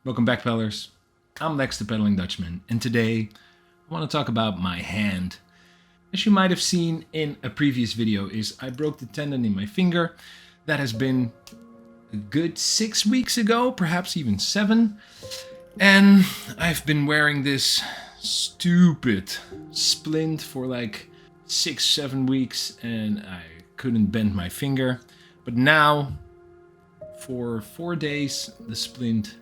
Welcome back, Pellers. I'm Lex the Paddling Dutchman, and today I want to talk about my hand. As you might have seen in a previous video, I broke the tendon in my finger. That has been a good 6 weeks ago, perhaps even 7. And I've been wearing this stupid splint for like 6-7 weeks, and I couldn't bend my finger. But now, for 4 days, the splint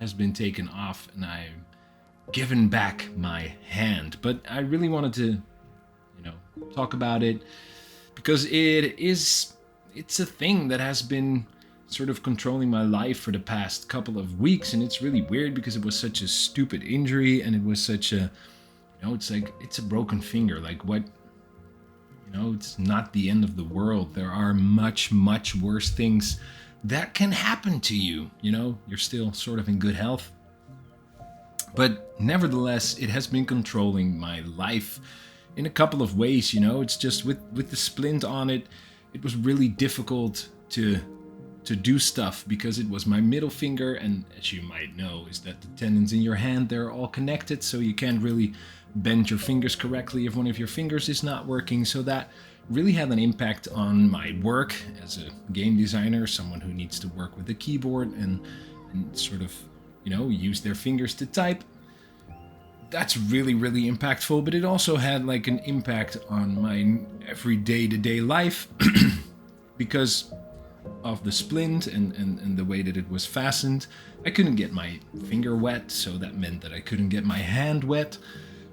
has been taken off and I've given back my hand. But I really wanted to, talk about it because it's a thing that has been sort of controlling my life for the past couple of weeks, and it's really weird because it was such a stupid injury and it was such a, it's a broken finger. Like what, it's not the end of the world. There are much worse things that can happen to you. You're still sort of in good health. But nevertheless, it has been controlling my life in a couple of ways. It's just with the splint on it, it was really difficult to do stuff because it was my middle finger, and as you might know, is that the tendons in your hand, they're all connected, so you can't really bend your fingers correctly if one of your fingers is not working. So that really had an impact on my work as a game designer, someone who needs to work with the keyboard and sort of, use their fingers to type. That's really impactful, but it also had like an impact on my everyday to day life because of the splint and the way that it was fastened. I couldn't get my finger wet, so that meant that I couldn't get my hand wet,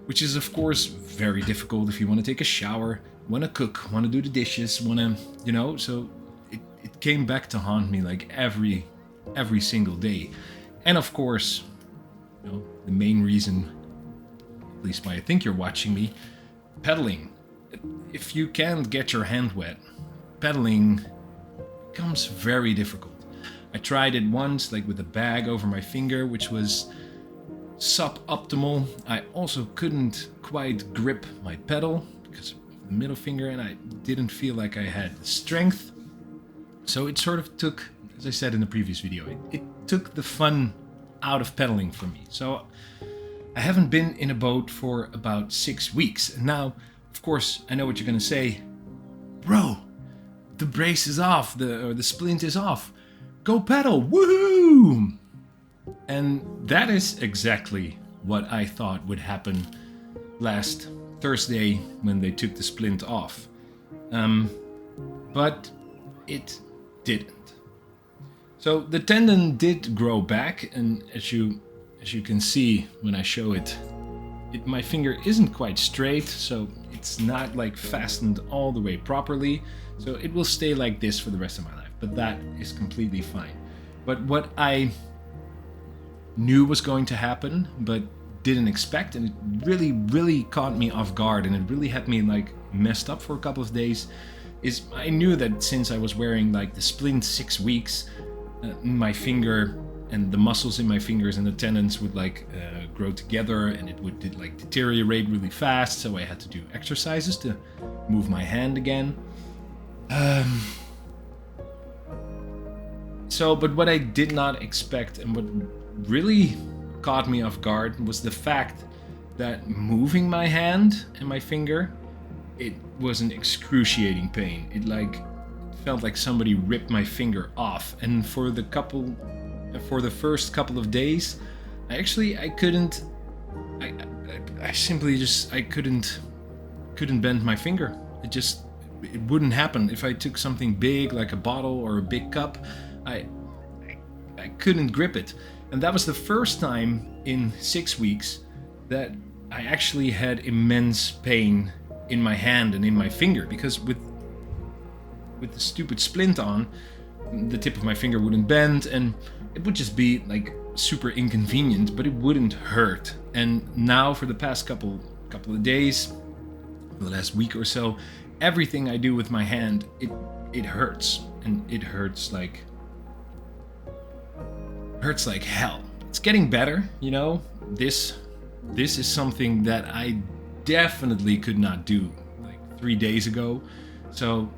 which is of course very difficult if you want to take a shower, want to cook, want to do the dishes, want to, so it came back to haunt me like every single day. And of course, the main reason, at least why I think you're watching me, paddling. If you can't get your hand wet, paddling becomes very difficult. I tried it once, like with a bag over my finger, which was suboptimal. I also couldn't quite grip my pedal because of the middle finger, and I didn't feel like I had the strength. So it sort of took, as I said in the previous video, it took the fun out of pedaling for me. So I haven't been in a boat for about 6 weeks. And now, of course, I know what you're gonna say. Bro, the brace is off, the splint is off. Go paddle, woohoo! And that is exactly what I thought would happen last Thursday when they took the splint off. But it didn't. So the tendon did grow back, and as you can see when I show it, my finger isn't quite straight, so it's not like fastened all the way properly. So it will stay like this for the rest of my life, but that is completely fine. But what I knew was going to happen, but didn't expect, and it really caught me off guard, and it really had me like messed up for a couple of days, is I knew that since I was wearing like the splint 6 weeks, my finger and the muscles in my fingers and the tendons would like grow together, and it would like deteriorate really fast. So I had to do exercises to move my hand again. But what I did not expect, and what really caught me off guard, was the fact that moving my hand and my finger, it was an excruciating pain. It felt like somebody ripped my finger off, and for the first couple of days, I couldn't bend my finger. It wouldn't happen. If I took something big like a bottle or a big cup, I couldn't grip it. And that was the first time in 6 weeks that I actually had immense pain in my hand and in my finger, because with the stupid splint on, the tip of my finger wouldn't bend, and it would just be like super inconvenient, but it wouldn't hurt. And now for the past couple of days, the last week or so, everything I do with my hand, it hurts, and it hurts like hell. It's getting better, This is something that I definitely could not do like 3 days ago. So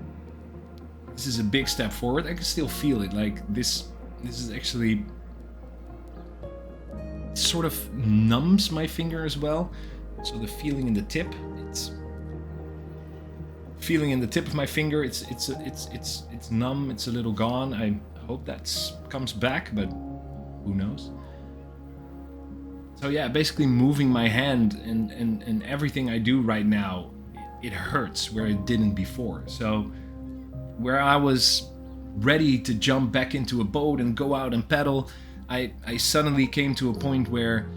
this is a big step forward. I can still feel it. Like this is actually sort of numbs my finger as well. So the feeling in the tip, it's feeling in the tip of my finger. It's numb. It's a little gone. I hope that comes back, but who knows? So yeah, basically moving my hand and everything I do right now, it hurts where it didn't before. So where I was ready to jump back into a boat and go out and paddle, I suddenly came to a point where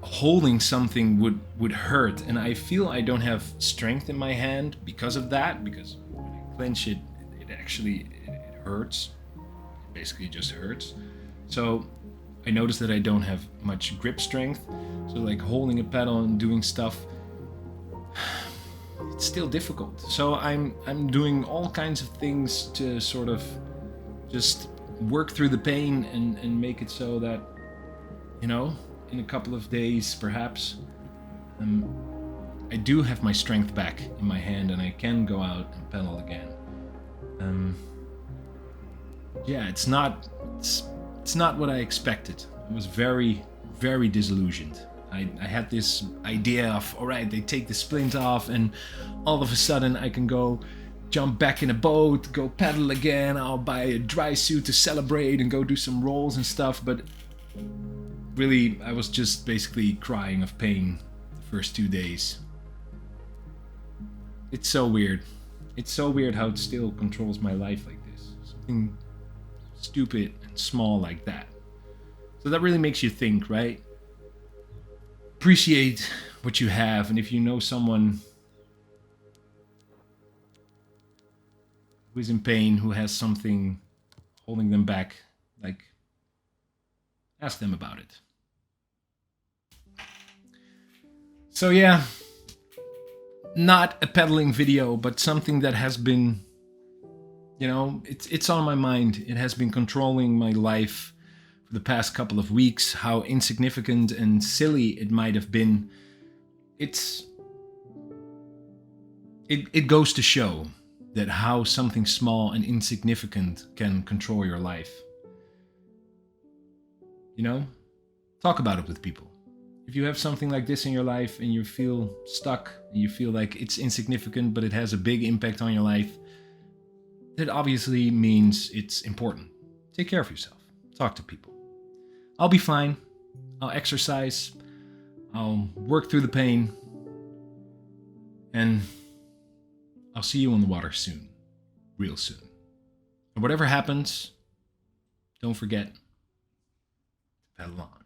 holding something would hurt, and I feel I don't have strength in my hand because of that, because when I clench it, it hurts. It basically just hurts. So I noticed that I don't have much grip strength. So like holding a paddle and doing stuff, it's still difficult. So I'm doing all kinds of things to sort of just work through the pain and make it so that, you know, in a couple of days perhaps, I do have my strength back in my hand and I can go out and paddle again. Yeah, it's not what I expected. I was very, very disillusioned. I had this idea of, all right, they take the splint off and all of a sudden I can go jump back in a boat, go paddle again, I'll buy a dry suit to celebrate and go do some rolls and stuff, but really I was just basically crying of pain the first 2 days. It's so weird. It's so weird how it still controls my life like this. Something stupid and small like that. So that really makes you think, right? Appreciate what you have, and if you know someone who is in pain, who has something holding them back, like, ask them about it. So yeah, not a pedaling video, but something that has been, you know, it's on my mind. It has been controlling my life for the past couple of weeks. How insignificant and silly it might have been. It goes to show that how something small and insignificant can control your life. You know, talk about it with people. If you have something like this in your life and you feel stuck, and you feel like it's insignificant but it has a big impact on your life, that obviously means it's important. Take care of yourself. Talk to people. I'll be fine. I'll exercise. I'll work through the pain. And I'll see you on the water soon. Real soon. And whatever happens, don't forget to paddle on.